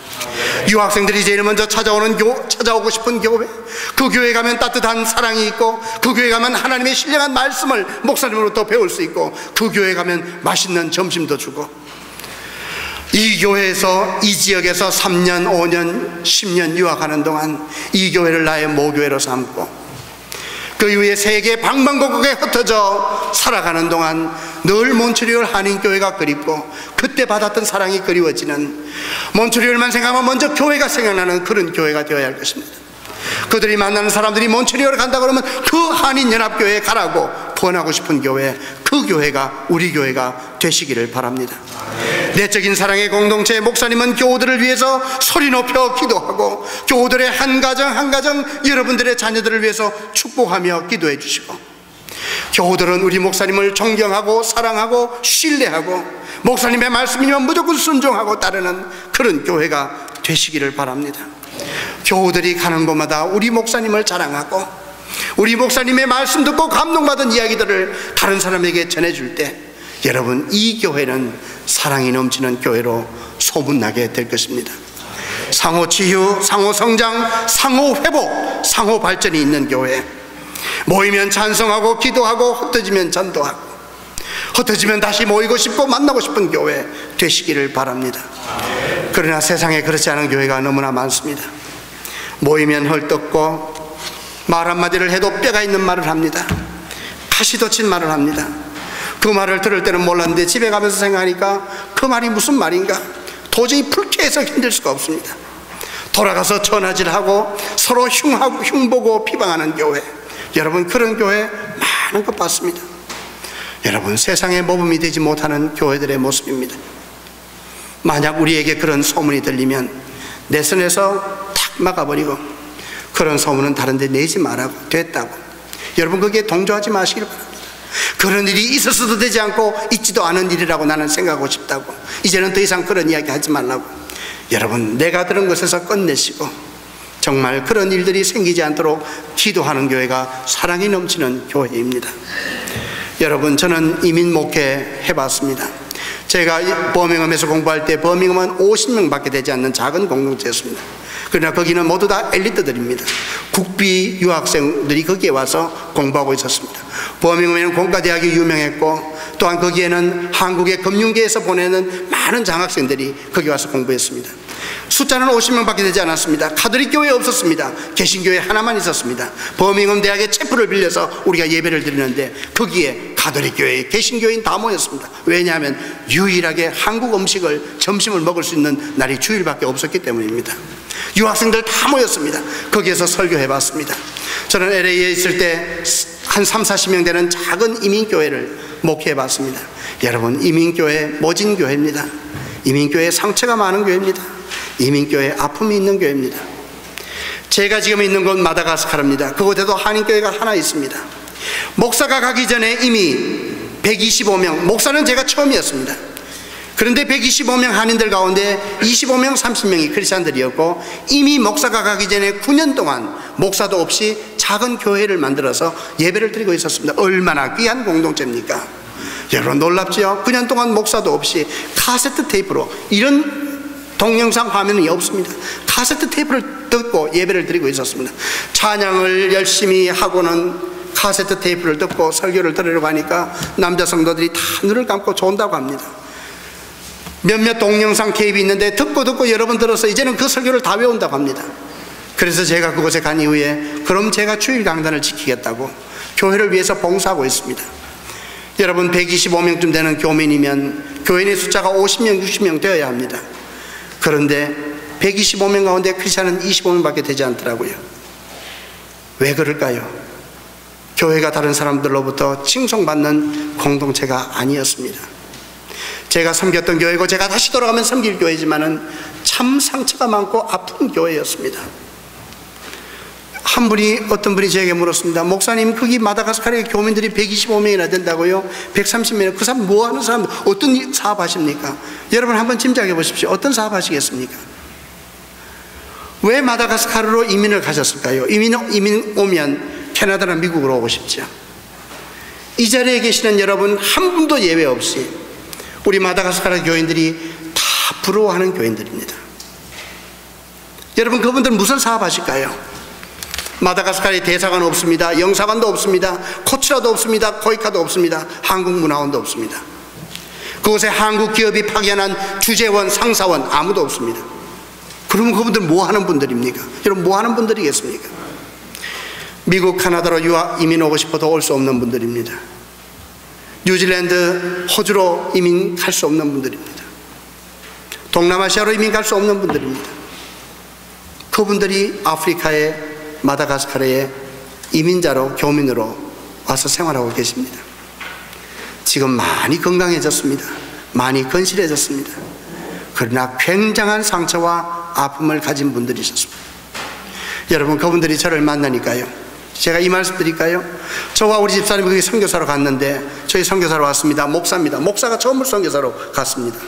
유학생들이 제일 먼저 찾아오고 싶은 교회, 그 교회 가면 따뜻한 사랑이 있고, 그 교회 가면 하나님의 신령한 말씀을 목사님으로부터 배울 수 있고, 그 교회 가면 맛있는 점심도 주고, 이 교회에서, 이 지역에서 3년, 5년, 10년 유학하는 동안 이 교회를 나의 모교회로 삼고 그 이후에 세계 방방곡곡에 흩어져 살아가는 동안 늘 몬트리올 한인교회가 그립고 그때 받았던 사랑이 그리워지는, 몬트리올만 생각하면 먼저 교회가 생각나는 그런 교회가 되어야 할 것입니다. 그들이 만나는 사람들이 몬트리올에 간다 그러면 그 한인연합교회에 가라고 권하고 싶은 교회, 그 교회가 우리 교회가 되시기를 바랍니다. 내적인 사랑의 공동체, 목사님은 교우들을 위해서 소리 높여 기도하고 교우들의 한 가정 한 가정, 여러분들의 자녀들을 위해서 축복하며 기도해 주시고, 교우들은 우리 목사님을 존경하고 사랑하고 신뢰하고 목사님의 말씀이면 무조건 순종하고 따르는 그런 교회가 되시기를 바랍니다. 교우들이 가는 곳마다 우리 목사님을 자랑하고 우리 목사님의 말씀 듣고 감동받은 이야기들을 다른 사람에게 전해줄 때 여러분, 이 교회는 사랑이 넘치는 교회로 소문나게 될 것입니다. 상호 치유, 상호 성장, 상호 회복, 상호 발전이 있는 교회. 모이면 찬송하고 기도하고 흩어지면 전도하고 흩어지면 다시 모이고 싶고 만나고 싶은 교회 되시기를 바랍니다. 그러나 세상에 그렇지 않은 교회가 너무나 많습니다. 모이면 헐떡고 말 한마디를 해도 뼈가 있는 말을 합니다. 가시도 친 말을 합니다. 그 말을 들을 때는 몰랐는데 집에 가면서 생각하니까 그 말이 무슨 말인가 도저히 불쾌해서 힘들 수가 없습니다. 돌아가서 전화질하고 서로 흉보고 비방하는 교회, 여러분, 그런 교회 많은 것 봤습니다. 여러분, 세상에 모범이 되지 못하는 교회들의 모습입니다. 만약 우리에게 그런 소문이 들리면 내 손에서 탁 막아버리고 그런 소문은 다른 데 내지 말라고, 됐다고. 여러분, 거기에 동조하지 마시길 바랍니다. 그런 일이 있었어도 되지 않고 있지도 않은 일이라고 나는 생각하고 싶다고. 이제는 더 이상 그런 이야기 하지 말라고. 여러분, 내가 들은 것에서 끝내시고 정말 그런 일들이 생기지 않도록 기도하는 교회가 사랑이 넘치는 교회입니다. 여러분, 저는 이민 목회 해봤습니다. 제가 버밍엄에서 공부할 때 버밍엄은 50명밖에 되지 않는 작은 공동체였습니다. 그러나 거기는 모두 다 엘리트들입니다. 국비 유학생들이 거기에 와서 공부하고 있었습니다. 버밍엄에는 공과대학이 유명했고 또한 거기에는 한국의 금융계에서 보내는 많은 장학생들이 거기 와서 공부했습니다. 숫자는 50명밖에 되지 않았습니다. 가톨릭 교회 없었습니다. 개신교회 하나만 있었습니다. 버밍엄 대학의 채플을 빌려서 우리가 예배를 드리는데 거기에 가톨릭 교회, 개신교인 다 모였습니다. 왜냐하면 유일하게 한국 음식을 점심을 먹을 수 있는 날이 주일밖에 없었기 때문입니다. 유학생들 다 모였습니다. 거기에서 설교해봤습니다. 저는 LA에 있을 때 한 30-40명 되는 작은 이민교회를 목회해봤습니다. 여러분, 이민교회 모진교회입니다. 이민교회 상처가 많은 교회입니다. 이민교회 아픔이 있는 교회입니다. 제가 지금 있는 곳 마다가스카르입니다. 그곳에도 한인교회가 하나 있습니다. 목사가 가기 전에 이미 125명, 목사는 제가 처음이었습니다. 그런데 125명 한인들 가운데 25명, 30명이 크리스찬들이었고 이미 목사가 가기 전에 9년 동안 목사도 없이 작은 교회를 만들어서 예배를 드리고 있었습니다. 얼마나 귀한 공동체입니까? 여러분, 놀랍지요? 9년 동안 목사도 없이 카세트 테이프로, 이런 동영상 화면이 없습니다. 카세트 테이프를 듣고 예배를 드리고 있었습니다. 찬양을 열심히 하고는 카세트 테이프를 듣고 설교를 들으려고 하니까 남자 성도들이 다 눈을 감고 존다고 합니다. 몇몇 동영상 테이프 있는데 듣고 여러 번 들어서 이제는 그 설교를 다 외운다고 합니다. 그래서 제가 그곳에 간 이후에 그럼 제가 주일 강단을 지키겠다고 교회를 위해서 봉사하고 있습니다. 여러분, 125명쯤 되는 교민이면 교인의 숫자가 50명, 60명 되어야 합니다. 그런데 125명 가운데 크리스찬은 25명밖에 되지 않더라고요. 왜 그럴까요? 교회가 다른 사람들로부터 칭송받는 공동체가 아니었습니다. 제가 섬겼던 교회고 제가 다시 돌아가면 섬길 교회지만은 참 상처가 많고 아픈 교회였습니다. 어떤 분이 저에게 물었습니다. 목사님, 거기 마다가스카르의 교민들이 125명이나 된다고요? 130명, 그 사람 뭐 하는 사람, 어떤 사업 하십니까? 여러분, 한번 짐작해 보십시오. 어떤 사업 하시겠습니까? 왜 마다가스카르로 이민을 가셨을까요? 이민 오면 캐나다나 미국으로 오고 싶죠. 이 자리에 계시는 여러분 한 분도 예외 없이 우리 마다가스카르 교인들이 다 부러워하는 교인들입니다. 여러분, 그분들은 무슨 사업 하실까요? 마다가스카르에 대사관 없습니다. 영사관도 없습니다. 코츠라도 없습니다. 코이카도 없습니다. 한국문화원도 없습니다. 그곳에 한국 기업이 파견한 주재원, 상사원 아무도 없습니다. 그러면 그분들 뭐 하는 분들입니까? 여러분, 뭐 하는 분들이겠습니까? 미국, 카나다로 이민 오고 싶어도 올 수 없는 분들입니다. 뉴질랜드, 호주로 이민 갈 수 없는 분들입니다. 동남아시아로 이민 갈 수 없는 분들입니다. 그분들이 아프리카의 마다가스카르의 이민자로, 교민으로 와서 생활하고 계십니다. 지금 많이 건강해졌습니다. 많이 건실해졌습니다. 그러나 굉장한 상처와 아픔을 가진 분들이셨습니다. 여러분, 그분들이 저를 만나니까요, 제가 이 말씀 드릴까요? 저와 우리 집사님이 거기 선교사로 갔는데, 저희 선교사로 왔습니다. 목사입니다. 목사가 처음으로 선교사로 갔습니다.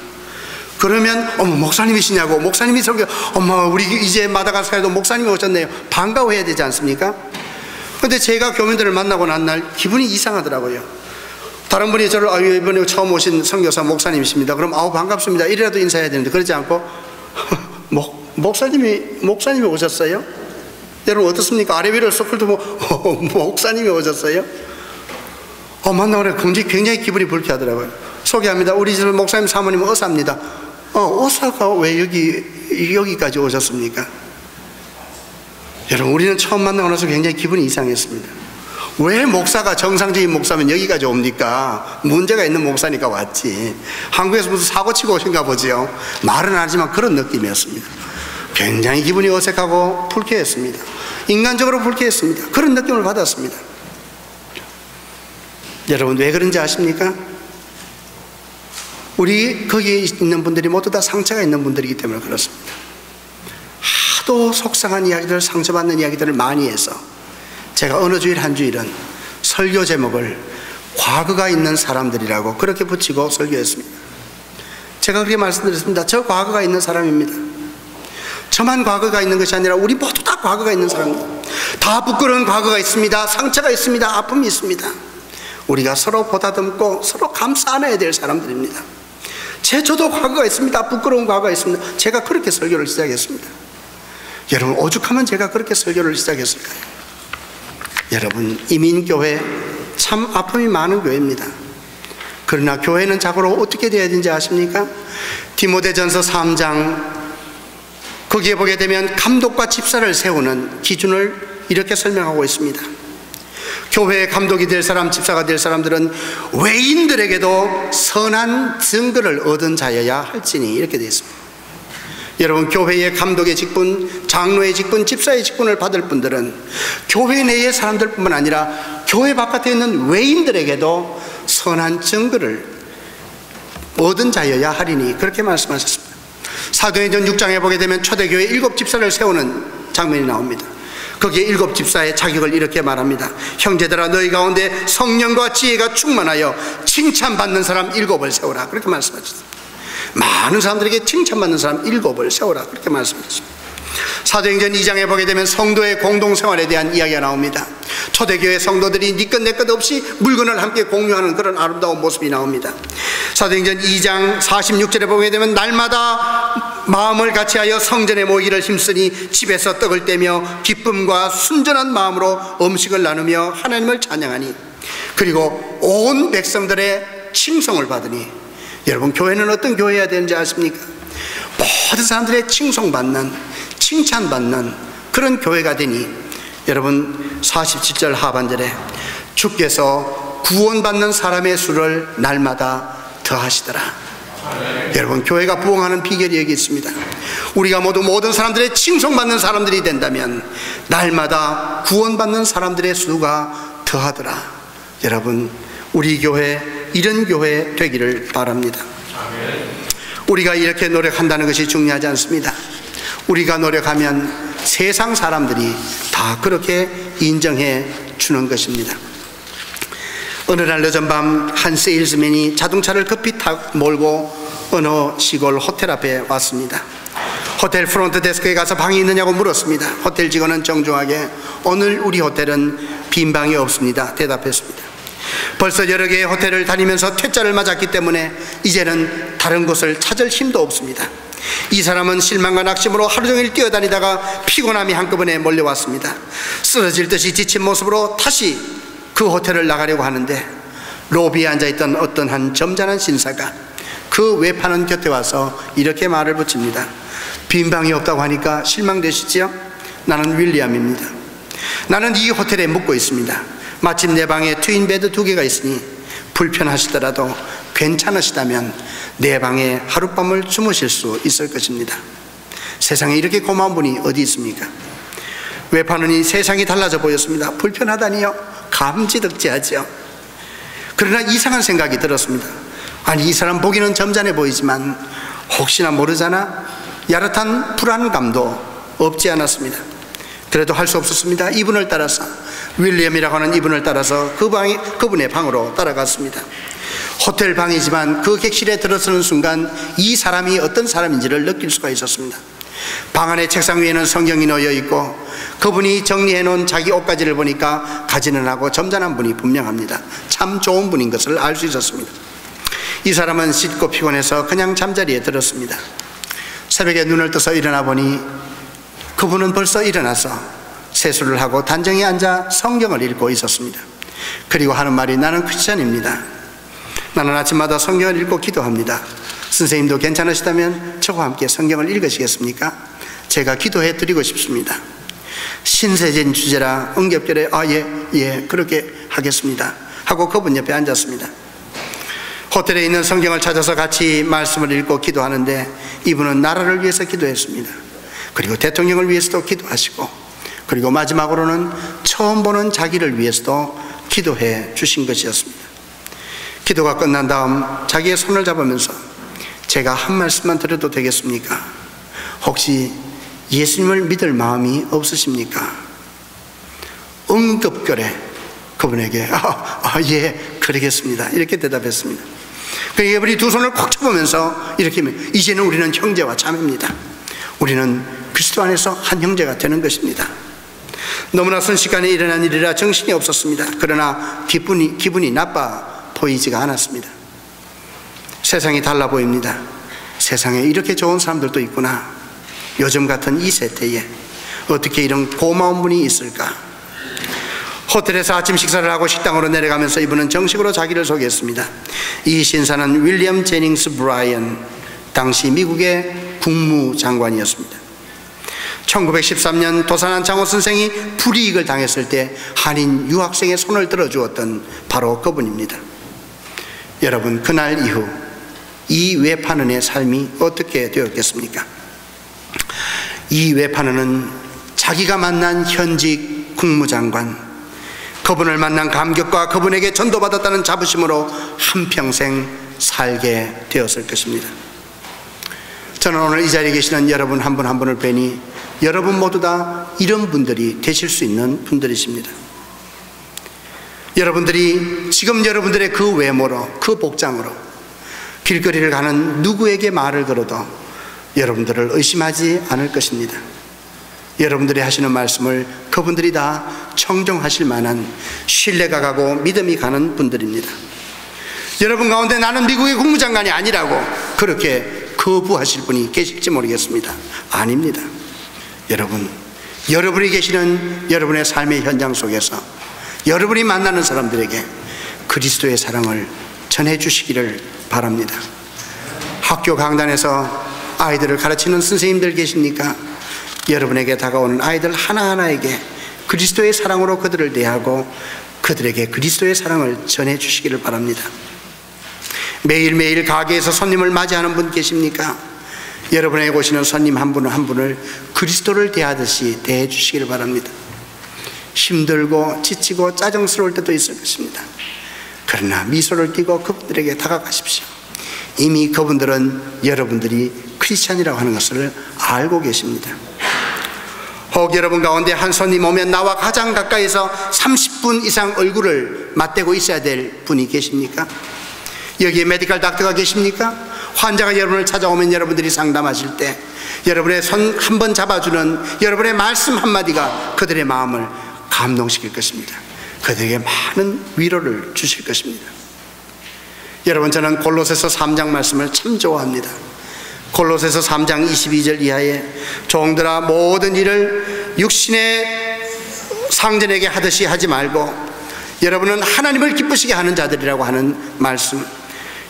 그러면 어머, 목사님이시냐고, 목사님이 선교, 어머, 우리 이제 마다가스카르에도 목사님이 오셨네요. 반가워해야 되지 않습니까? 근데 제가 교민들을 만나고 난 날 기분이 이상하더라고요. 다른 분이 저를 이번에 처음 오신 선교사 목사님이십니다. 그럼 반갑습니다 이래라도 인사해야 되는데 그러지 않고 목사님이 오셨어요? 여러분 어떻습니까? 아래 위를 서클도 목사님이 오셨어요? 만나고 굉장히 기분이 불쾌하더라고요. 소개합니다. 우리 집 목사님 사모님 의사입니다. 의사가 왜 여기까지 오셨습니까? 여러분 우리는 처음 만나고 나서 굉장히 기분이 이상했습니다. 왜 목사가 정상적인 목사면 여기까지 옵니까? 문제가 있는 목사니까 왔지. 한국에서 무슨 사고 치고 오신가 보지요. 말은 안 하지만 그런 느낌이었습니다. 굉장히 기분이 어색하고 불쾌했습니다. 인간적으로 불쾌했습니다. 그런 느낌을 받았습니다. 여러분 왜 그런지 아십니까? 우리 거기에 있는 분들이 모두 다 상처가 있는 분들이기 때문에 그렇습니다. 하도 속상한 이야기들, 상처받는 이야기들을 많이 해서 제가 어느 주일 한 주일은 설교 제목을 과거가 있는 사람들이라고 그렇게 붙이고 설교했습니다. 제가 그렇게 말씀드렸습니다. 저 과거가 있는 사람입니다. 저만 과거가 있는 것이 아니라 우리 모두 다 과거가 있는 사람입니다. 다 부끄러운 과거가 있습니다. 상처가 있습니다. 아픔이 있습니다. 우리가 서로 보다듬고 서로 감싸 안아야 될 사람들입니다. 저도 과거가 있습니다. 부끄러운 과거가 있습니다. 제가 그렇게 설교를 시작했습니다. 여러분 오죽하면 제가 그렇게 설교를 시작했을까요? 여러분 이민교회 참 아픔이 많은 교회입니다. 그러나 교회는 자고로 어떻게 되어야 되는지 아십니까? 디모데전서 3장 거기에 보게 되면 감독과 집사를 세우는 기준을 이렇게 설명하고 있습니다. 교회의 감독이 될 사람, 집사가 될 사람들은 외인들에게도 선한 증거를 얻은 자여야 할지니 이렇게 되어 있습니다. 여러분 교회의 감독의 직분, 장로의 직분, 집사의 직분을 받을 분들은 교회 내의 사람들뿐만 아니라 교회 바깥에 있는 외인들에게도 선한 증거를 얻은 자여야 하리니 그렇게 말씀하셨습니다. 사도행전 6장에 보게 되면 초대교회 7 집사를 세우는 장면이 나옵니다. 거기에 7 집사의 자격을 이렇게 말합니다. 형제들아 너희 가운데 성령과 지혜가 충만하여 칭찬받는 사람 7을 세우라 그렇게 말씀하셨습니다. 많은 사람들에게 칭찬받는 사람 7을 세우라 그렇게 말씀하셨습니다. 사도행전 2장에 보게 되면 성도의 공동생활에 대한 이야기가 나옵니다. 초대교회 성도들이 네 것 내 것 없이 물건을 함께 공유하는 그런 아름다운 모습이 나옵니다. 사도행전 2장 46절에 보게 되면 날마다 마음을 같이하여 성전에 모이기를 힘쓰니 집에서 떡을 떼며 기쁨과 순전한 마음으로 음식을 나누며 하나님을 찬양하니 그리고 온 백성들의 칭송을 받으니 여러분 교회는 어떤 교회여야 되는지 아십니까? 모든 사람들의 칭송받는 칭찬받는 그런 교회가 되니 여러분 47절 하반절에 주께서 구원받는 사람의 수를 날마다 더하시더라. 여러분 교회가 부흥하는 비결이 여기 있습니다. 우리가 모두 모든 사람들의 칭송받는 사람들이 된다면 날마다 구원받는 사람들의 수가 더하더라. 여러분 우리 교회 이런 교회 되기를 바랍니다. 우리가 이렇게 노력한다는 것이 중요하지 않습니다. 우리가 노력하면 세상 사람들이 다 그렇게 인정해 주는 것입니다. 어느 날 늦은 밤 한 세일즈맨이 자동차를 급히 몰고 어느 시골 호텔 앞에 왔습니다. 호텔 프론트 데스크에 가서 방이 있느냐고 물었습니다. 호텔 직원은 정중하게 오늘 우리 호텔은 빈 방이 없습니다 대답했습니다. 벌써 여러 개의 호텔을 다니면서 퇴짜를 맞았기 때문에 이제는 다른 곳을 찾을 힘도 없습니다. 이 사람은 실망과 낙심으로 하루 종일 뛰어다니다가 피곤함이 한꺼번에 몰려왔습니다. 쓰러질 듯이 지친 모습으로 다시 그 호텔을 나가려고 하는데 로비에 앉아있던 어떤 한 점잖은 신사가 그 외판원 곁에 와서 이렇게 말을 붙입니다. 빈 방이 없다고 하니까 실망되시지요? 나는 윌리엄입니다. 나는 이 호텔에 묵고 있습니다. 마침 내 방에 트윈베드 2개가 있으니 불편하시더라도 괜찮으시다면 내 방에 하룻밤을 주무실 수 있을 것입니다. 세상에 이렇게 고마운 분이 어디 있습니까? 외판원이 세상이 달라져 보였습니다. 불편하다니요? 감지덕지하지요. 그러나 이상한 생각이 들었습니다. 아니 이 사람 보기는 점잖해 보이지만 혹시나 모르잖아 야릇한 불안감도 없지 않았습니다. 그래도 할 수 없었습니다. 이분을 따라서 윌리엄이라고 하는 이분을 따라서 그분의 방으로 따라갔습니다. 호텔 방이지만 그 객실에 들어서는 순간 이 사람이 어떤 사람인지를 느낄 수가 있었습니다. 방 안의 책상 위에는 성경이 놓여 있고 그분이 정리해 놓은 자기 옷가지를 보니까 가지는 하고 점잖은 분이 분명합니다. 참 좋은 분인 것을 알 수 있었습니다. 이 사람은 씻고 피곤해서 그냥 잠자리에 들었습니다. 새벽에 눈을 떠서 일어나 보니 그분은 벌써 일어나서 세수를 하고 단정히 앉아 성경을 읽고 있었습니다. 그리고 하는 말이, 나는 크리스찬입니다. 나는 아침마다 성경을 읽고 기도합니다. 선생님도 괜찮으시다면 저와 함께 성경을 읽으시겠습니까? 제가 기도해 드리고 싶습니다. 신세진 주제라 응겹결에 예 그렇게 하겠습니다 하고 그분 옆에 앉았습니다. 호텔에 있는 성경을 찾아서 같이 말씀을 읽고 기도하는데 이분은 나라를 위해서 기도했습니다. 그리고 대통령을 위해서도 기도하시고, 그리고 마지막으로는 처음 보는 자기를 위해서도 기도해 주신 것이었습니다. 기도가 끝난 다음 자기의 손을 잡으면서, 제가 한 말씀만 드려도 되겠습니까? 혹시 예수님을 믿을 마음이 없으십니까? 응급결에 그분에게 예 그러겠습니다 이렇게 대답했습니다. 그러니까 이분이 두 손을 콕 잡으면서 이렇게 하면, 이제는 우리는 형제와 자매입니다. 우리는 그리스도 안에서 한 형제가 되는 것입니다. 너무나 순식간에 일어난 일이라 정신이 없었습니다. 그러나 기분이 나빠 보이지가 않았습니다. 세상이 달라 보입니다. 세상에 이렇게 좋은 사람들도 있구나. 요즘 같은 이 세대에 어떻게 이런 고마운 분이 있을까? 호텔에서 아침 식사를 하고 식당으로 내려가면서 이분은 정식으로 자기를 소개했습니다. 이 신사는 윌리엄 제닝스 브라이언, 당시 미국의 국무장관이었습니다. 1913년 도산한 장호 선생이 불이익을 당했을 때 한인 유학생의 손을 들어주었던 바로 그분입니다. 여러분, 그날 이후 이 외판원의 삶이 어떻게 되었겠습니까? 이 외판원은 자기가 만난 현직 국무장관, 그분을 만난 감격과 그분에게 전도받았다는 자부심으로 한평생 살게 되었을 것입니다. 저는 오늘 이 자리에 계시는 여러분 한 분 한 분을 뵈니 여러분 모두 다 이런 분들이 되실 수 있는 분들이십니다. 여러분들이 지금 여러분들의 그 외모로, 그 복장으로 길거리를 가는 누구에게 말을 걸어도 여러분들을 의심하지 않을 것입니다. 여러분들이 하시는 말씀을 그분들이 다 청정하실 만한 신뢰가 가고 믿음이 가는 분들입니다. 여러분 가운데 나는 미국의 국무장관이 아니라고 그렇게 거부하실 분이 계실지 모르겠습니다. 아닙니다. 여러분, 여러분이 계시는 여러분의 삶의 현장 속에서 여러분이 만나는 사람들에게 그리스도의 사랑을 전해주시기를 바랍니다. 학교 강단에서 아이들을 가르치는 선생님들 계십니까? 여러분에게 다가오는 아이들 하나하나에게 그리스도의 사랑으로 그들을 대하고 그들에게 그리스도의 사랑을 전해주시기를 바랍니다. 매일매일 가게에서 손님을 맞이하는 분 계십니까? 여러분에게 오시는 손님 한 분 한 분을 그리스도를 대하듯이 대해 주시기를 바랍니다. 힘들고 지치고 짜증스러울 때도 있을 것입니다. 그러나 미소를 띠고 그분들에게 다가가십시오. 이미 그분들은 여러분들이 크리스찬이라고 하는 것을 알고 계십니다. 혹 여러분 가운데 한 손님 오면 나와 가장 가까이서 30분 이상 얼굴을 맞대고 있어야 될 분이 계십니까? 여기에 메디컬 닥터가 계십니까? 환자가 여러분을 찾아오면 여러분들이 상담하실 때 여러분의 손 한 번 잡아주는 여러분의 말씀 한마디가 그들의 마음을 감동시킬 것입니다. 그들에게 많은 위로를 주실 것입니다. 여러분, 저는 골로새서 3장 말씀을 참 좋아합니다. 골로새서 3장 22절 이하에 종들아 모든 일을 육신의 상전에게 하듯이 하지 말고 여러분은 하나님을 기쁘시게 하는 자들이라고 하는 말씀,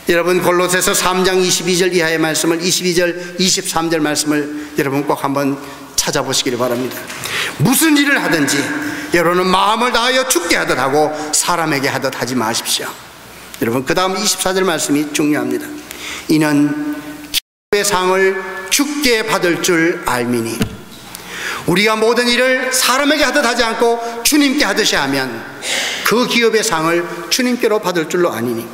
여러분 골로새서 3장 22절 이하의 말씀을 22절 23절 말씀을 여러분 꼭 한번 찾아보시기를 바랍니다. 무슨 일을 하든지 여러분은 마음을 다하여 죽게 하듯 하고 사람에게 하듯 하지 마십시오. 여러분, 그 다음 24절 말씀이 중요합니다. 이는 기업의 상을 죽게 받을 줄 알미니, 우리가 모든 일을 사람에게 하듯 하지 않고 주님께 하듯이 하면 그 기업의 상을 주님께로 받을 줄로 아니니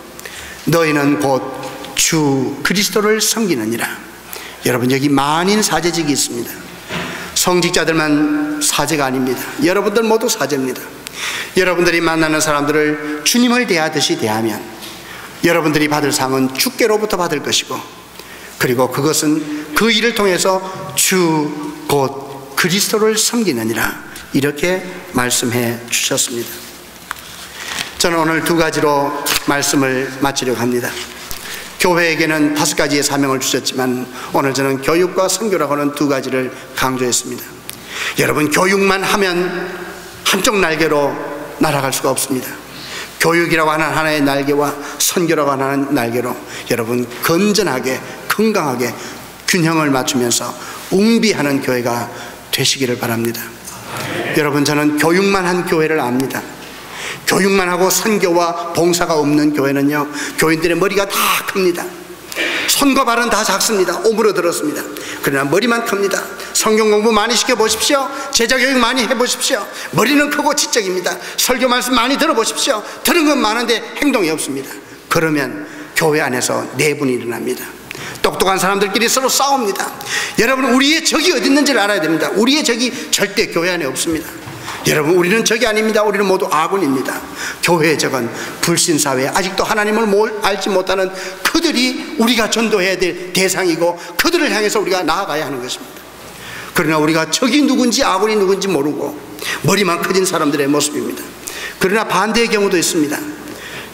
너희는 곧 주 그리스도를 섬기느니라. 여러분, 여기 만인 사제직이 있습니다. 성직자들만 사제가 아닙니다. 여러분들 모두 사제입니다. 여러분들이 만나는 사람들을 주님을 대하듯이 대하면 여러분들이 받을 상은 주께로부터 받을 것이고, 그리고 그것은 그 일을 통해서 주 곧 그리스도를 섬기느니라 이렇게 말씀해 주셨습니다. 저는 오늘 두 가지로 말씀을 마치려고 합니다. 교회에게는 5가지의 사명을 주셨지만 오늘 저는 교육과 선교라고 하는 두 가지를 강조했습니다. 여러분, 교육만 하면 한쪽 날개로 날아갈 수가 없습니다. 교육이라고 하는 하나의 날개와 선교라고 하는 날개로 여러분 건전하게 건강하게 균형을 맞추면서 웅비하는 교회가 되시기를 바랍니다. 여러분, 저는 교육만 한 교회를 압니다. 교육만 하고 선교와 봉사가 없는 교회는요, 교인들의 머리가 다 큽니다. 손과 발은 다 작습니다. 오므러들었습니다. 그러나 머리만 큽니다. 성경 공부 많이 시켜보십시오. 제자교육 많이 해보십시오. 머리는 크고 지적입니다. 설교 말씀 많이 들어보십시오. 들은 건 많은데 행동이 없습니다. 그러면 교회 안에서 내분이 일어납니다. 똑똑한 사람들끼리 서로 싸웁니다. 여러분, 우리의 적이 어디 있는지를 알아야 됩니다. 우리의 적이 절대 교회 안에 없습니다. 여러분, 우리는 적이 아닙니다. 우리는 모두 아군입니다. 교회의 적은 불신사회, 아직도 하나님을 알지 못하는 그들이 우리가 전도해야 될 대상이고 그들을 향해서 우리가 나아가야 하는 것입니다. 그러나 우리가 적이 누군지 아군이 누군지 모르고 머리만 커진 사람들의 모습입니다. 그러나 반대의 경우도 있습니다.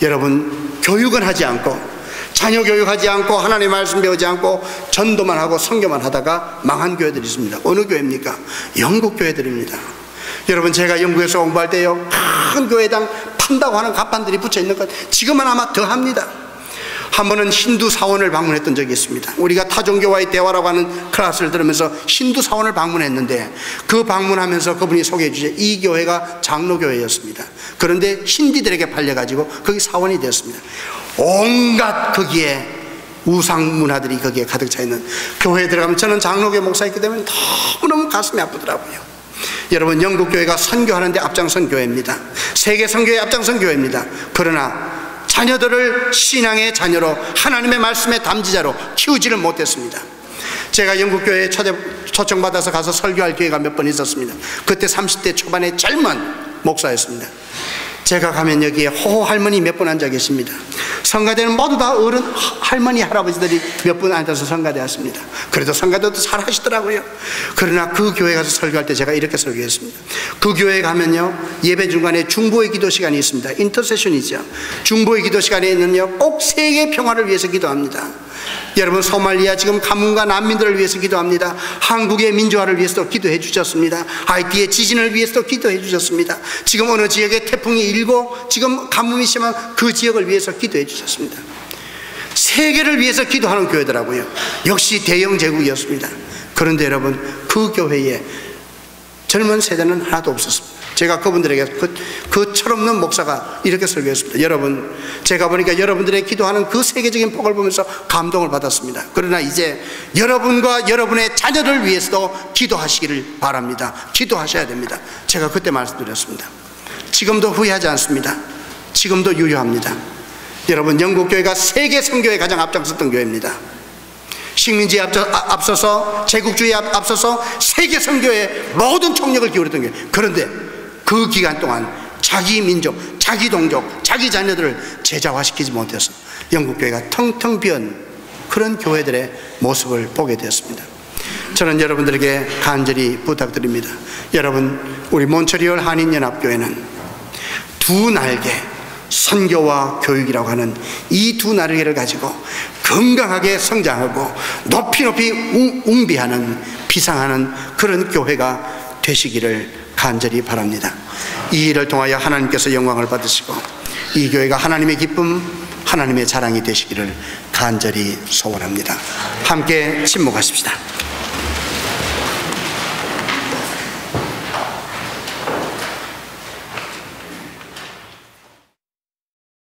여러분, 교육은 하지 않고 자녀 교육하지 않고 하나님의 말씀 배우지 않고 전도만 하고 선교만 하다가 망한 교회들이 있습니다. 어느 교회입니까? 영국 교회들입니다. 여러분, 제가 영국에서 공부할 때요, 큰 교회당 판다고 하는 갑판들이 붙여있는 것, 지금은 아마 더 합니다. 한 번은 힌두 사원을 방문했던 적이 있습니다. 우리가 타종교와의 대화라고 하는 클래스를 들으면서 힌두 사원을 방문했는데 그 방문하면서 그분이 소개해 주죠. 이 교회가 장로교회였습니다. 그런데 힌디들에게 팔려가지고 거기 사원이 되었습니다. 온갖 거기에 우상 문화들이 거기에 가득 차 있는 교회에 들어가면, 저는 장로교 목사였기 때문에 너무너무 가슴이 아프더라고요. 여러분, 영국 교회가 선교하는데 앞장선 교회입니다. 세계 선교의 앞장선 교회입니다. 그러나 자녀들을 신앙의 자녀로 하나님의 말씀의 담지자로 키우지를 못했습니다. 제가 영국 교회에 초청받아서 가서 설교할 기회가 몇 번 있었습니다. 그때 30대 초반의 젊은 목사였습니다. 제가 가면 여기에 호호 할머니 몇 분 앉아 계십니다. 성가대는 모두 다 어른 할머니 할아버지들이 몇 분 앉아서 성가대 하십니다. 그래도 성가대도 잘 하시더라고요. 그러나 그 교회 가서 설교할 때 제가 이렇게 설교했습니다. 그 교회에 가면요, 예배 중간에 중보의 기도 시간이 있습니다. 인터세션이죠. 중보의 기도 시간에는요, 꼭 세계 평화를 위해서 기도합니다. 여러분, 소말리아 지금 가뭄과 난민들을 위해서 기도합니다. 한국의 민주화를 위해서도 기도해 주셨습니다. 하이티의 지진을 위해서도 기도해 주셨습니다. 지금 어느 지역에 태풍이 일고 지금 가뭄이 심한 그 지역을 위해서 기도해 주셨습니다. 세계를 위해서 기도하는 교회더라고요. 역시 대영 제국이었습니다. 그런데 여러분, 그 교회에 젊은 세대는 하나도 없었습니다. 제가 그분들에게 그 철없는 목사가 이렇게 설교했습니다. 여러분, 제가 보니까 여러분들의 기도하는 그 세계적인 복을 보면서 감동을 받았습니다. 그러나 이제 여러분과 여러분의 자녀를 위해서도 기도하시기를 바랍니다. 기도하셔야 됩니다. 제가 그때 말씀드렸습니다. 지금도 후회하지 않습니다. 지금도 유효합니다. 여러분, 영국교회가 세계 선교에 가장 앞장섰던 교회입니다. 식민지에 앞서서 제국주의에 앞서서 세계 선교에 모든 총력을 기울였던 교회. 그런데 그 기간 동안 자기 민족, 자기 동족, 자기 자녀들을 제자화시키지 못해서 영국교회가 텅텅 비은 그런 교회들의 모습을 보게 되었습니다. 저는 여러분들에게 간절히 부탁드립니다. 여러분, 우리 몬트리올 한인연합교회는 두 날개, 선교와 교육이라고 하는 이 두 날개를 가지고 건강하게 성장하고 높이 웅비하는 비상하는 그런 교회가 되시기를 간절히 바랍니다. 이 일을 통하여 하나님께서 영광을 받으시고 이 교회가 하나님의 기쁨, 하나님의 자랑이 되시기를 간절히 소원합니다. 함께 침묵하십시다.